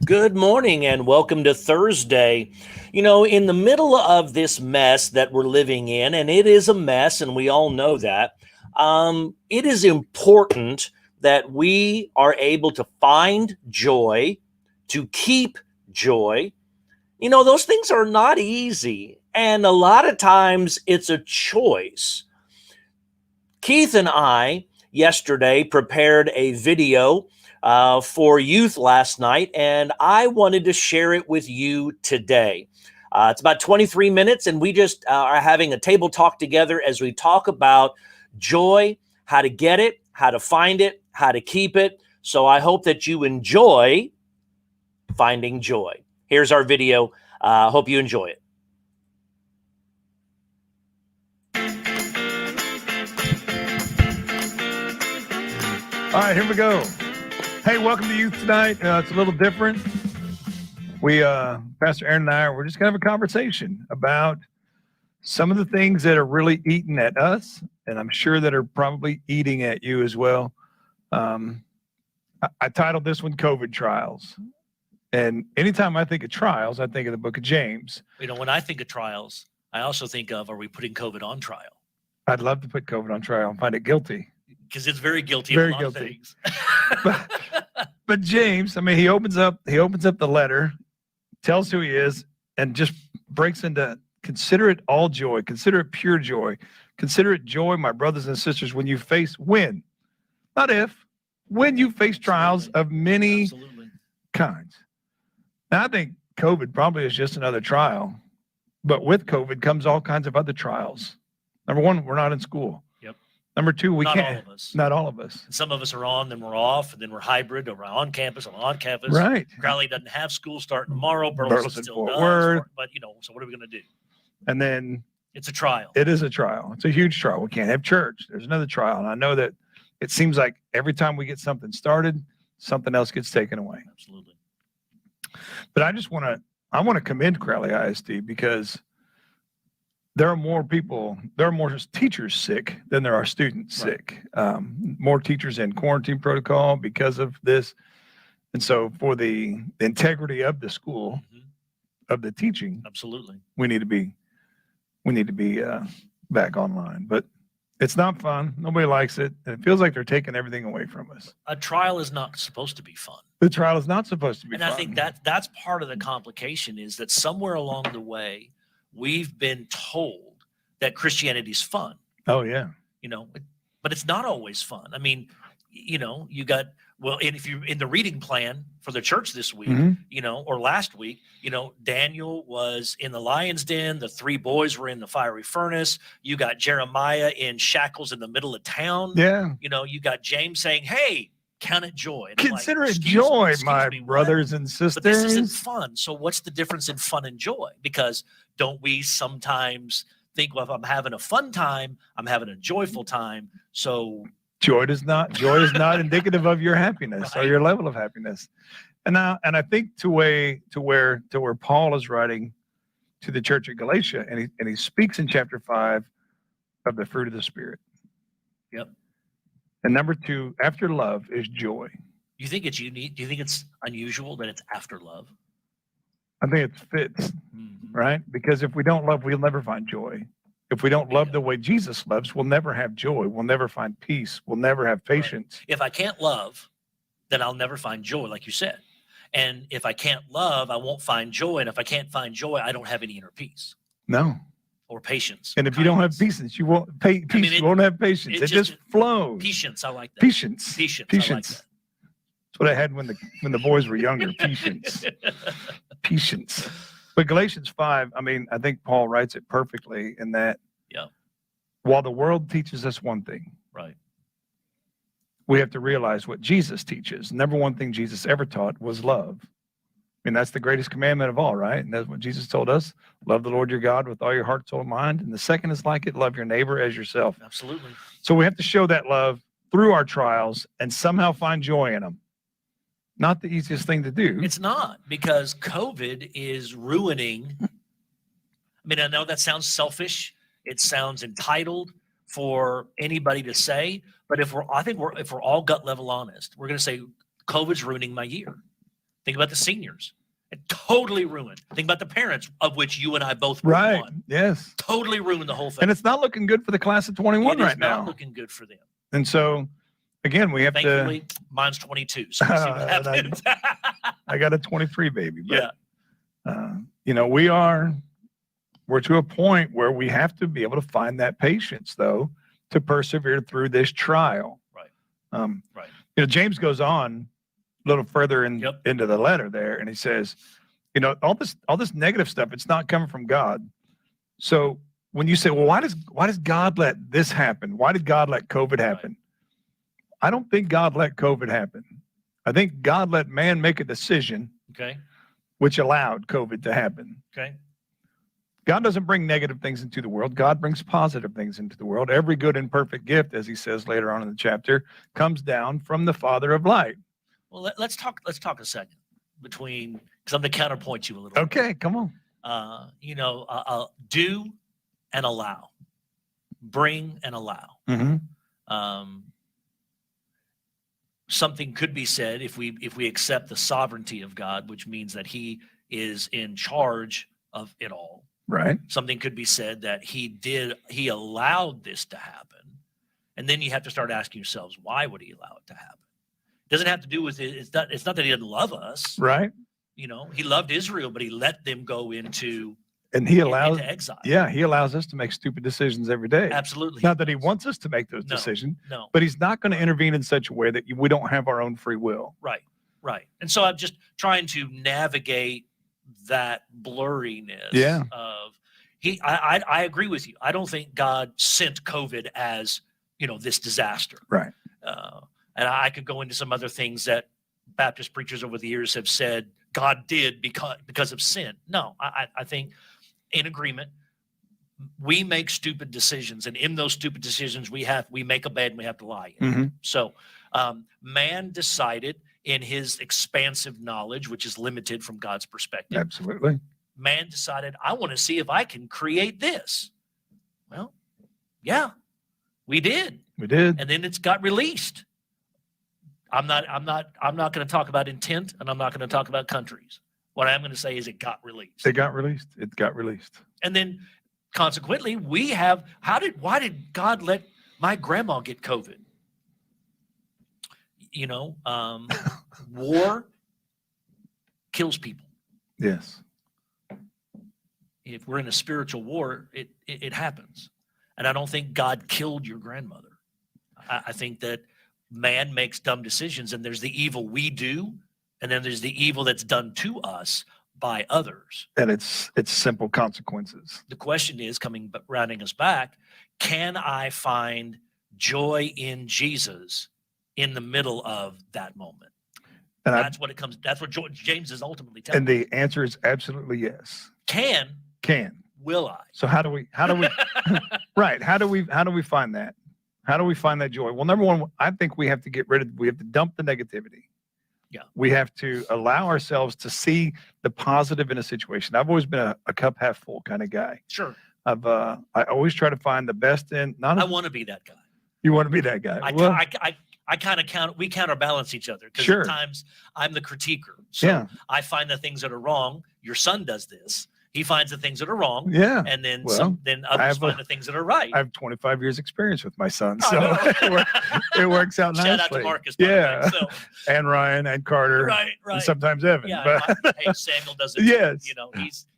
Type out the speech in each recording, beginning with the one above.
Good morning and welcome to Thursday. In the middle of this mess that we're living in, and it is a mess, and we all know that, it is important that we are able to find joy, to keep joy. Those things are not easy, and a lot of times it's a choice. Keith and I yesterday prepared a video for youth last night, and I wanted to share it with you today. It's about 23 minutes, and we just are having a table talk together as we talk about joy, how to get it, how to find it, how to keep it. So I hope that you enjoy finding joy. Here's our video. Hope you enjoy it. All right, here we go. Hey, welcome to Youth Tonight. It's a little different. Pastor Aaron and I, we're just going to have a conversation about some of the things that are really eating at us, and I'm sure that are probably eating at you as well. I titled this one COVID Trials. And anytime I think of trials, I think of the book of James. When I think of trials, I also think of, are we putting COVID on trial? I'd love to put COVID on trial and find it guilty. Because it's very guilty Very of a lot guilty. of things. But James, he opens up the letter, tells who he is, and just breaks into consider it all joy, consider it pure joy, consider it joy, my brothers and sisters, when you face not if, when you face trials of many kinds. Now, I think COVID probably is just another trial, but with COVID comes all kinds of other trials. Number one, we're not in school. Number two, we can't. Not all of us. Not all of us. Some of us are on, then we're off, and then we're hybrid, or we're on campus, or on campus. Right. Crowley doesn't have school starting tomorrow. Burleson still Fort does. Worth. But, so what are we going to do? And then it's a trial. It is a trial. It's a huge trial. We can't have church. There's another trial. And I know that it seems like every time we get something started, something else gets taken away. Absolutely. But I want to commend Crowley ISD because there are more teachers sick than there are students sick. More teachers in quarantine protocol because of this. And so for the integrity of the school, of the teaching, absolutely, we need to be back online. But it's not fun. Nobody likes it. And it feels like they're taking everything away from us. A trial is not supposed to be fun. The trial is not supposed to be fun. And I think that's part of the complication is that somewhere along the way, we've been told that Christianity's fun. Oh, yeah. But it's not always fun. You got, and if you're in the reading plan for the church this week, or last week, Daniel was in the lion's den. The three boys were in the fiery furnace. You got Jeremiah in shackles in the middle of town. Yeah. You got James saying, hey, count it joy. Consider it joy, my brothers and sisters. But this isn't fun. So what's the difference in fun and joy? Because don't we sometimes think, well, if I'm having a fun time, I'm having a joyful time. So joy is not indicative of your happiness or your level of happiness. And I think to where Paul is writing to the church at Galatia, and he speaks in chapter 5 of the fruit of the Spirit. Yep. And number 2, after love is joy. Do you think it's unique? Do you think it's unusual that it's after love? I think it fits, right? Because if we don't love, we'll never find joy. If we don't love the way Jesus loves, we'll never have joy. We'll never find peace. We'll never have patience. Right. If I can't love, then I'll never find joy, like you said. And if I can't love, I won't find joy. And if I can't find joy, I don't have any inner peace. No. Or patience. And if you don't have patience, you won't you won't have patience. It just flows. Patience, I like that. Patience. I like that. That's what I had when the boys were younger. Patience. Patience. But Galatians 5, I think Paul writes it perfectly in that while the world teaches us one thing, right, we have to realize what Jesus teaches. Number one thing Jesus ever taught was love. That's the greatest commandment of all, right? And that's what Jesus told us. Love the Lord your God with all your heart, soul, and mind. And the second is like it, love your neighbor as yourself. Absolutely. So we have to show that love through our trials and somehow find joy in them. Not the easiest thing to do. It's not, because COVID is ruining. I know that sounds selfish. It sounds entitled for anybody to say, but if we're all gut level honest, we're going to say COVID's ruining my year. Think about the seniors. It totally ruined. Think about the parents, of which you and I both were Right. one. Yes. Totally ruined the whole thing. And it's not looking good for the class of 21 It is right not now. looking good for them. And so, again, we have Thankfully, mine's 22, so we'll see what happens. I got a 23 baby. But, Yeah. you know, we're to a point where we have to be able to find that patience, though, to persevere through this trial. Right. Right. You know, James goes on a little further into the letter there, and he says, you know, all this negative stuff, it's not coming from God. So when you say, well, why does God let this happen? Why did God let COVID happen? I don't think God let COVID happen. I think God let man make a decision, Okay. which allowed COVID to happen. Okay. God doesn't bring negative things into the world. God brings positive things into the world. Every good and perfect gift, as he says later on in the chapter, comes down from the Father of light. Well, let's talk a second between, because I'm going to counterpoint you a little. Okay, come on. You know, do and allow, bring and allow. Mm-hmm. Something could be said if we accept the sovereignty of God, which means that he is in charge of it all. Right. Something could be said that he allowed this to happen. And then you have to start asking yourselves, why would he allow it to happen? It doesn't have to do with it. It's not that he didn't love us. Right. You know, he loved Israel, but he let them go into exile. Yeah, he allows us to make stupid decisions every day. Absolutely. Not that he wants us to make those decisions, No. but he's not going to intervene in such a way that we don't have our own free will. Right. And so I'm just trying to navigate that blurriness of I agree with you. I don't think God sent COVID as, you know, this disaster. Right. And I could go into some other things that Baptist preachers over the years have said God did because of sin. No, I think in agreement, we make stupid decisions, and in those stupid decisions, we make a bed and we have to lie in. Mm-hmm. So man decided in his expansive knowledge, which is limited from God's perspective. Absolutely. Man decided, I want to see if I can create this. Well, yeah, we did. And then it's got released. I'm not going to talk about intent, and I'm not going to talk about countries. What I'm going to say is it got released. It got released. And then consequently, why did God let my grandma get COVID? You know, war kills people. Yes. If we're in a spiritual war, it happens. And I don't think God killed your grandmother. I think that man makes dumb decisions, and there's the evil we do, and then there's the evil that's done to us by others. And it's simple consequences. The question is, rounding us back, can I find joy in Jesus in the middle of that moment? And that's what James is ultimately telling. And the answer is absolutely yes. Can. Will I? So how do we right? How do we find that? How do we find that joy? Well, number one, I think we have to dump the negativity. Yeah. We have to allow ourselves to see the positive in a situation. I've always been a cup half full kind of guy. Sure. I always try to find the best in. I want to be that guy. You want to be that guy? We counterbalance each other, because sure. At times I'm the critiquer. So yeah. I find the things that are wrong. Your son does this. He finds the things that are wrong. Yeah. And then others find the things that are right. I have 25 years experience with my son, so it works out nicely. Shout out to Marcus. Yeah. And Ryan and Carter. Right. And sometimes Evan. Yeah. Hey, Samuel does it. Yes. You know,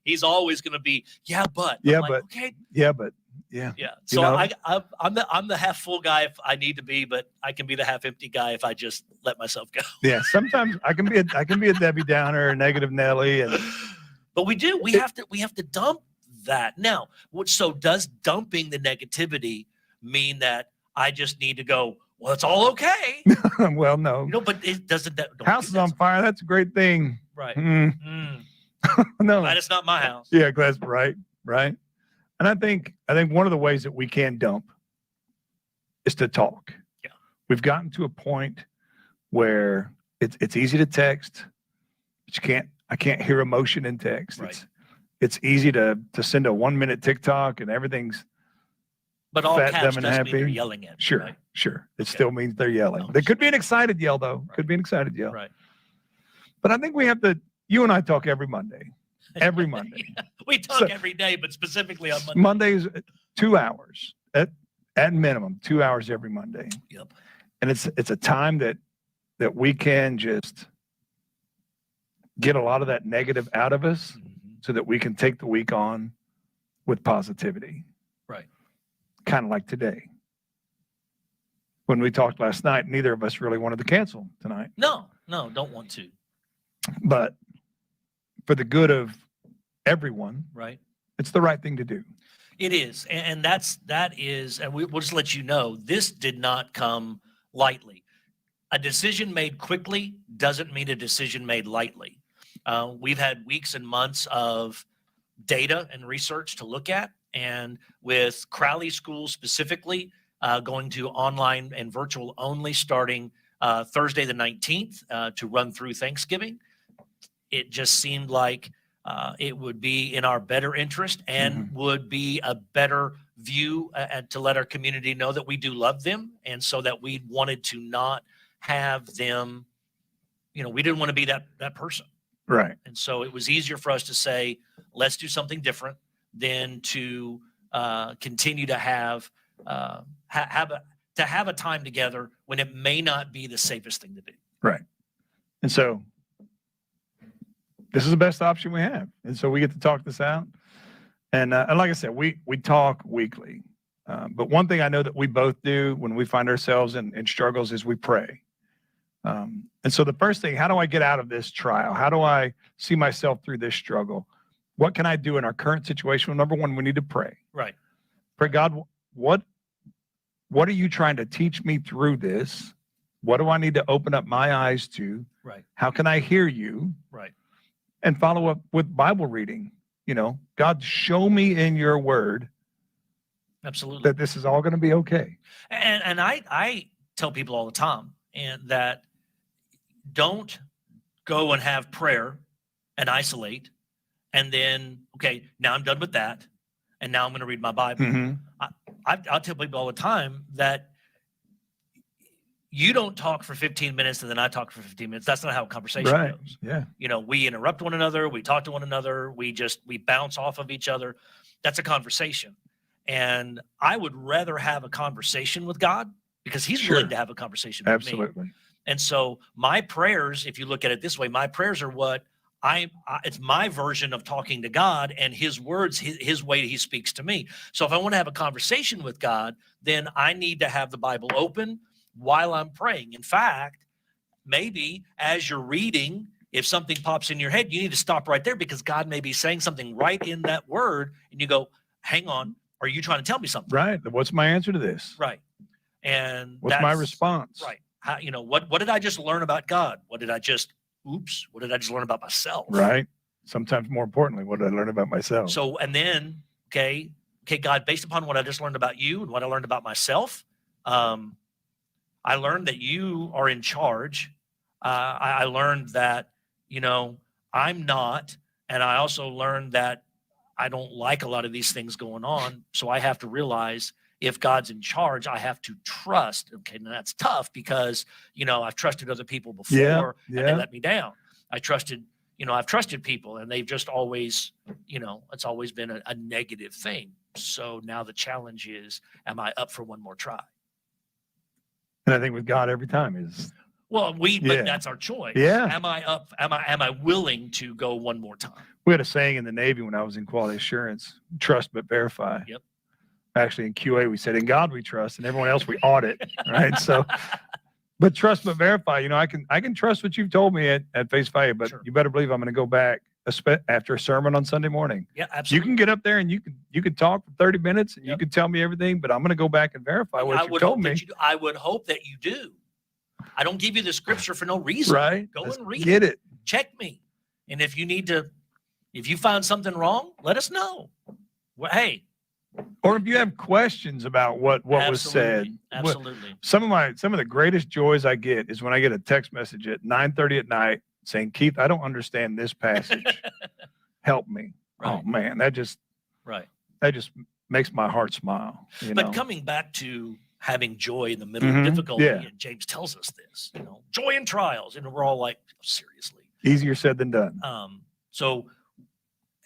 he's always going to be, yeah, but. Okay. Yeah, but. Yeah. Yeah. So I'm the half full guy if I need to be, but I can be the half empty guy if I just let myself go. Yeah. Sometimes I can be a Debbie Downer, a negative Nelly, but we have to dump that. Now, so does dumping the negativity mean that I just need to go, well, it's all okay? Well, no. You know, but it doesn't. House is on fire. That's a great thing. Right. No. Glad it's not my house. Yeah, glad right. And I think one of the ways that we can dump is to talk. Yeah. We've gotten to a point where it's easy to text, but I can't hear emotion in text. Right. It's easy to send a 1-minute TikTok and everything's but all fat, caps dumb, and doesn't happy. mean they're yelling at me, Sure, right? sure. It still means they're yelling. No, There could be an excited yell though. Right. Could be an excited yell. Right. But I think we have to, you and I talk every Monday. Every Monday. Yeah, we talk So- every day, but specifically on Monday. Mondays, 2 hours at minimum, 2 hours every Monday. Yep. And it's a time that we can just get a lot of that negative out of us Mhm. so that we can take the week on with positivity. Right. Kind of like today. When we talked last night, neither of us really wanted to cancel tonight, No, don't want to. but for the good of everyone, Right. it's the right thing to do. It is, and that is, and we'll just let you know, this did not come lightly. A decision made quickly doesn't mean a decision made lightly. We've had weeks and months of data and research to look at, and with Crowley School specifically, going to online and virtual only starting Thursday the 19th to run through Thanksgiving, it just seemed like it would be in our better interest and would be a better view and to let our community know that we do love them. And so that we wanted to not have them, we didn't want to be that person. Right. And so it was easier for us to say, let's do something different than to continue to have a time together when it may not be the safest thing to do. Right. And so this is the best option we have. And so we get to talk this out. And like I said, we talk weekly. But one thing I know that we both do when we find ourselves in struggles is we pray. And so the first thing, how do I get out of this trial? How do I see myself through this struggle? What can I do in our current situation? Well, number one, we need to pray. Right. Pray, God, what are you trying to teach me through this? What do I need to open up my eyes to? Right. How can I hear you? Right. And follow up with Bible reading. God, show me in your word Absolutely. that this is all going to be okay. And I tell people all the time and that don't go and have prayer and isolate and then, okay, now I'm done with that. And now I'm going to read my Bible. Mhm. I'll tell people all the time that you don't talk for 15 minutes and then I talk for 15 minutes. That's not how a conversation Right. goes. Yeah. We interrupt one another. We talk to one another. We bounce off of each other. That's a conversation. And I would rather have a conversation with God because he's Sure. willing to have a conversation with me. Absolutely. And so my prayers, if you look at it this way, my prayers are what it's my version of talking to God and his words, his way he speaks to me. So if I want to have a conversation with God, then I need to have the Bible open while I'm praying. In fact, maybe as you're reading, if something pops in your head, you need to stop right there because God may be saying something right in that word. And you go, hang on, are you trying to tell me something? Right. What's my answer to this? Right. And What's my response? Right. How, what did I just learn about God? What did I just learn about myself? Right. Sometimes more importantly, what did I learn about myself? So, and then, okay, God, based upon what I just learned about you and what I learned about myself, I learned that you are in charge. I learned that, I'm not. And I also learned that I don't like a lot of these things going on. So I have to realize if God's in charge, I have to trust. Okay, now that's tough because, I've trusted other people before and they let me down. I've trusted people and they've just always, it's always been a negative thing. So now the challenge is, am I up for one more try? And I think with God every time is. Well, but that's our choice. Yeah. Am I up? Am I willing to go one more time? We had a saying in the Navy when I was in quality assurance, trust but verify. Yep. Actually, in QA, we said, in God we trust, and everyone else we audit. Right. So, but trust but verify, I can trust what you've told me at face value, but Sure. you better believe I'm going to go back after a sermon on Sunday morning. Yeah, You absolutely. can get up there and you can talk for 30 minutes and you Yep. can tell me everything, but I'm going to go back and verify what you told me. I would hope that you do. I don't give you the scripture for no reason. Right. Go Let's and read get it. Check me. And if you find something wrong, let us know. Well, hey, Or if you have questions about what was said. Absolutely. Some of the greatest joys I get is when I get a text message at 9:30 at night saying, Keith, I don't understand this passage. Help me. Right. Oh man, that just Right. makes my heart smile. But coming back to having joy in the middle Mhm. of difficulty, Yeah. and James tells us this, joy in trials, and we're all like, seriously. Easier said than done. So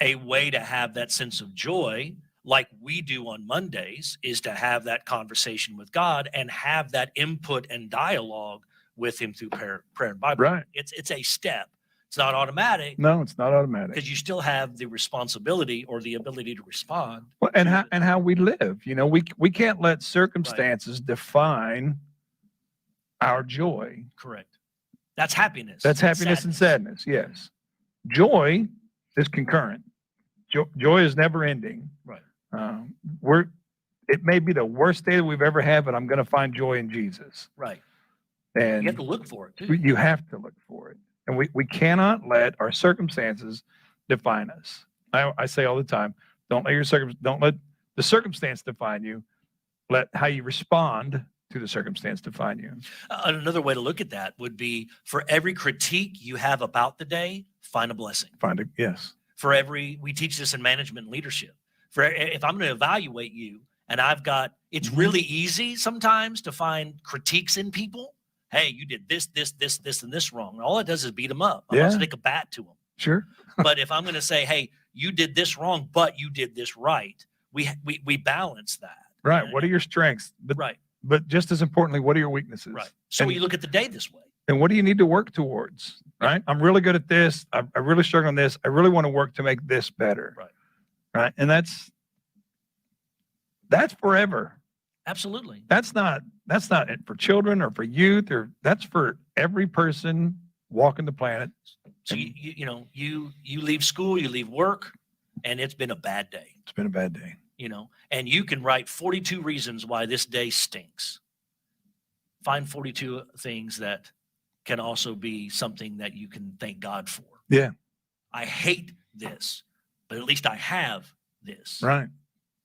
a way to have that sense of joy, like we do on Mondays, is to have that conversation with God and have that input and dialogue with him through prayer and Bible. Right. It's a step. It's not automatic No, it's not automatic. because you still have the responsibility or the ability to respond. Well, and how we live. We can't let circumstances define our joy. Correct. That's happiness. That's happiness and sadness. Yes. Joy is concurrent. Joy is never ending. Right. It may be the worst day that we've ever had, but I'm going to find joy in Jesus. Right. And You have to look for it too. you have to look for it. And we cannot let our circumstances define us. I say all the time, don't let the circumstance define you. Let how you respond to the circumstance define you. Another way to look at that would be, for every critique you have about the day, find a blessing. Find it. Yes. We teach this in management and leadership. If I'm going to evaluate you and it's Mhm. really easy sometimes to find critiques in people. Hey, you did this, and this wrong. All it does is beat them up. I'm Yeah. not going to take a bat to them. Sure. But if I'm going to say, hey, you did this wrong, but you did this right, we balance that. Right. What are your strengths? Right. But just as importantly, what are your weaknesses? Right. So And- you look at the day this way. And what do you need to work towards? Right. I'm really good at this. I really struggle on this. I really want to work to make this better. Right. Right. And that's forever. Absolutely. That's not it for children or for youth, or that's for every person walking the planet. So you leave school, you leave work, and it's been a bad day. It's been a bad day. And you can write 42 reasons why this day stinks. Find 42 things that can also be something that you can thank God for. Yeah. I hate this, but at least I have this. Right.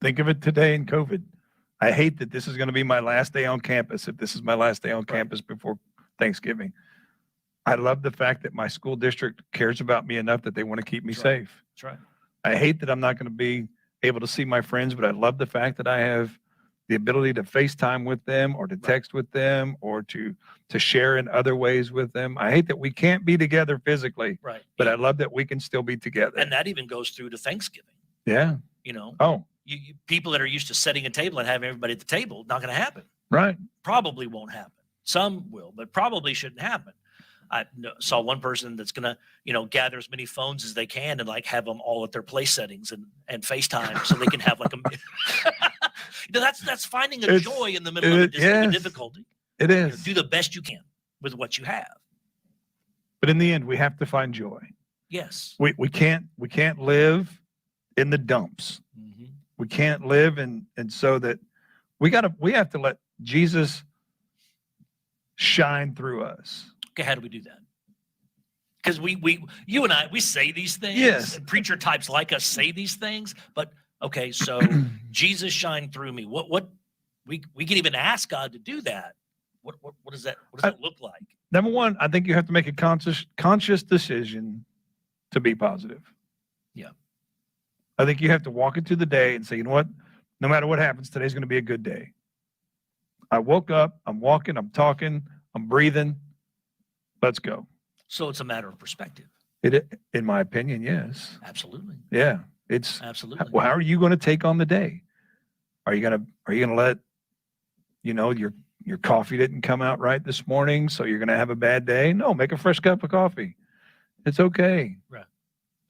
Think of it today in COVID. I hate that this is going to be my last day on campus. If this is my last day on campus before Thanksgiving, I love the fact that my school district cares about me enough that they want to keep me That's right. safe. That's right. I hate that I'm not going to be able to see my friends, but I love the fact that I have the ability to FaceTime with them or to text with them or to share in other ways with them. I hate that we can't be together physically, Right. but I love that we can still be together. And that even goes through to Thanksgiving. Yeah. Oh, You people that are used to setting a table and having everybody at the table, not going to happen. right. Probably won't happen. Some will, but probably shouldn't happen. I saw one person that's going to, gather as many phones as they can and have them all at their place settings and FaceTime so they can have that's finding a joy in the middle of a difficulty. It is. Do the best you can with what you have. But in the end, we have to find joy. Yes. We can't live in the dumps. Mm-hmm. We can't live and so that we have to let Jesus shine through us. Okay, how do we do that? Because you and I say these things. Yes. And preacher types like us say these things, but okay, so Jesus shine through me. What we can even ask God to do that. What does that look like? Number one, I think you have to make a conscious decision to be positive. Yeah. I think you have to walk into the day and say, you know what? No matter what happens, today's going to be a good day. I woke up, I'm walking, I'm talking, I'm breathing. Let's go. So it's a matter of perspective. In my opinion, yes. Absolutely. Yeah. It's Absolutely. well, how are you going to take on the day? Are you going to let, your coffee didn't come out right this morning, so you're going to have a bad day? No, make a fresh cup of coffee. It's okay. Right.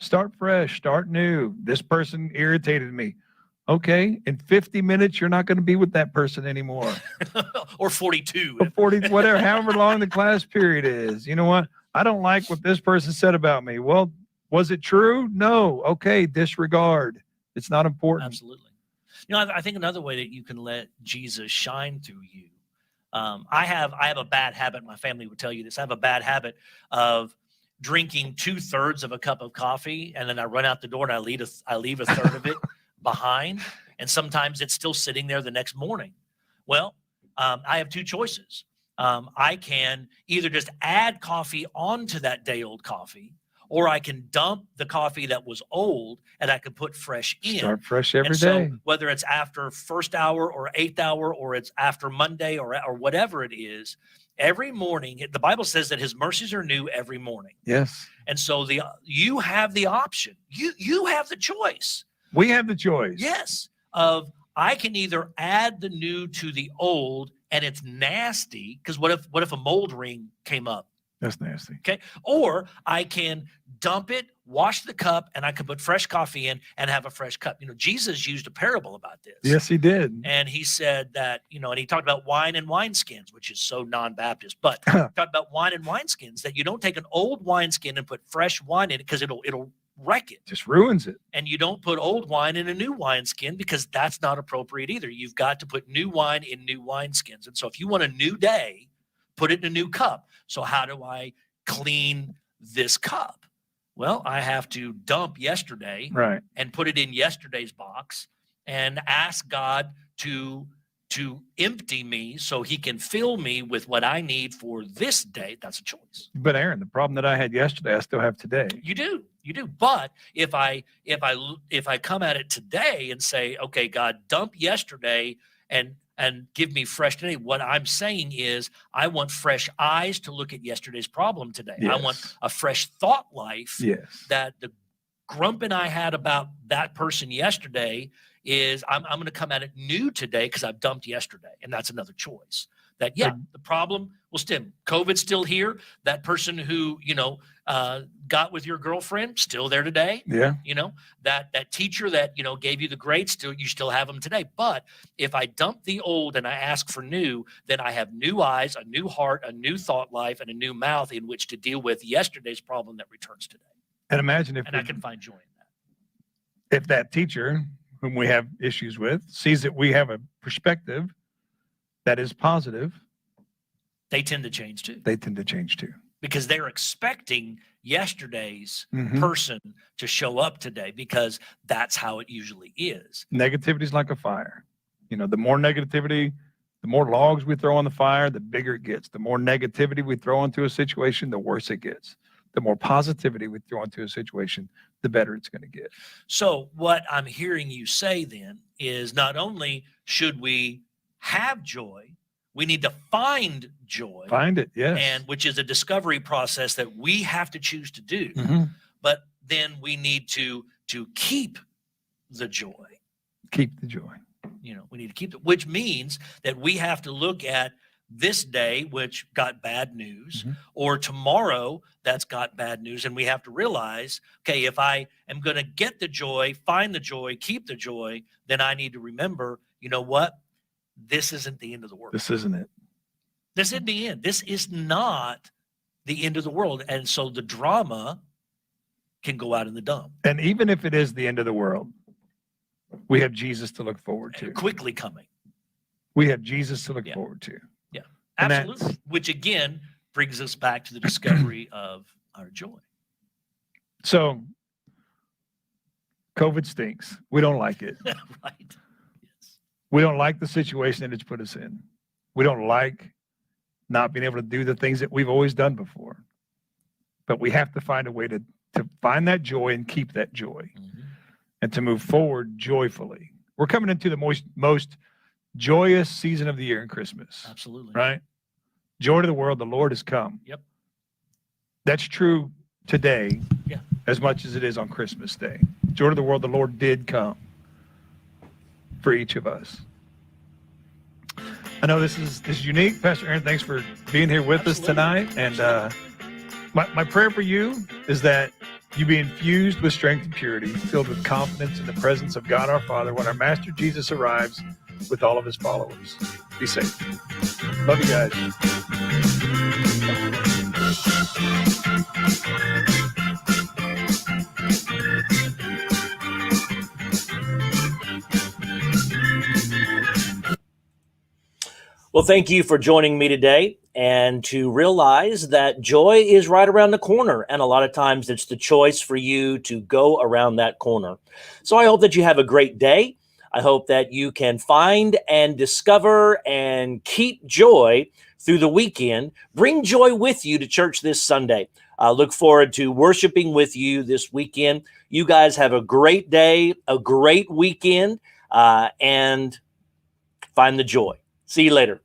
Start fresh, start new. This person irritated me. Okay. In 50 minutes, you're not going to be with that person anymore. Or 42. Or 40, whatever, however long the class period is. You know what? I don't like what this person said about me. Well, was it true? No. Okay. Disregard. It's not important. Absolutely. I think another way that you can let Jesus shine through you. I have a bad habit. My family would tell you this. I have a bad habit of drinking 2/3 of a cup of coffee, and then I run out the door and I leave a third of it behind, and sometimes it's still sitting there the next morning. Well, I have two choices. I can either just add coffee onto that day old coffee, or I can dump the coffee that was old and I can put fresh in. Start fresh every And day. so whether it's after first hour or 8th hour, or it's after Monday or whatever it is, every morning. The Bible says that his mercies are new every morning. Yes. And so you have the option. You have the choice. We have the choice. Yes. Of I can either add the new to the old and it's nasty, because what if a mold ring came up? That's nasty. Okay. Or I can dump it, wash the cup, and I can put fresh coffee in and have a fresh cup. Jesus used a parable about this. Yes, he did. And he said that, and he talked about wine and wineskins, which is so non-Baptist, but he talked about wine and wineskins, that you don't take an old wineskin and put fresh wine in it, because it'll wreck it. Just ruins it. And you don't put old wine in a new wineskin, because that's not appropriate either. You've got to put new wine in new wineskins. And so if you want a new day, put it in a new cup. So how do I clean this cup? Well, I have to dump yesterday, right, and put it in yesterday's box and ask God to empty me so he can fill me with what I need for this day. That's a choice. But Aaron, the problem that I had yesterday, I still have today. You do. But if I come at it today and say, okay, God, dump yesterday and give me fresh today, what I'm saying is I want fresh eyes to look at yesterday's problem today. Yes. I want a fresh thought life. Yes. That the grumping I had about that person yesterday is I'm going to come at it new today, because I've dumped yesterday. And that's another choice. That, the problem will stem. COVID's still here. That person who, got with your girlfriend, still there today. Yeah. That teacher that, gave you the grades, you still have them today. But if I dump the old and I ask for new, then I have new eyes, a new heart, a new thought life, and a new mouth in which to deal with yesterday's problem that returns today. And imagine I can find joy in that. If that teacher, whom we have issues with, sees that we have a perspective that is positive, they tend to change too. Because they're expecting yesterday's Mhm. person to show up today, because that's how it usually is. negativity is like a fire. The more negativity, the more logs we throw on the fire, the bigger it gets. The more negativity we throw into a situation, the worse it gets. The more positivity we throw into a situation, the better it's going to get. So what I'm hearing you say then is, not only should we have joy, we need to find joy. Find it, yes. And which is a discovery process that we have to choose to do. Mhm. But then we need to keep the joy. Keep the joy. We need to keep it, which means that we have to look at this day, which got bad news, Mhm. or tomorrow that's got bad news. And we have to realize, okay, if I am going to get the joy, find the joy, keep the joy, then I need to remember, you know what? This isn't the end of the world. This isn't it. This isn't the end. This is not the end of the world. And so the drama can go out in the dump. And even if it is the end of the world, we have Jesus to look forward to. Quickly coming. We have Jesus to look Yeah. forward to. Yeah, And absolutely. Which again brings us back to the discovery of our joy. So COVID stinks. We don't like it. Right. Yes. We don't like the situation that it's put us in. We don't like not being able to do the things that we've always done before. But we have to find a way to find that joy and keep that joy, Mhm. and to move forward joyfully. We're coming into the most joyous season of the year in Christmas, Absolutely. right? Joy to the world, the Lord has come. Yep. That's true today, Yeah. as much as it is on Christmas Day. Joy to the world, the Lord did come for each of us. I know this is unique. Pastor Aaron, thanks for being here with us tonight. And my prayer for you is that you be infused with strength and purity, filled with confidence in the presence of God our Father when our Master Jesus arrives with all of his followers. Be safe. Love you guys. Well, thank you for joining me today, and to realize that joy is right around the corner. And a lot of times it's the choice for you to go around that corner. So I hope that you have a great day. I hope that you can find and discover and keep joy through the weekend. Bring joy with you to church this Sunday. I look forward to worshiping with you this weekend. You guys have a great day, a great weekend, and find the joy. See you later.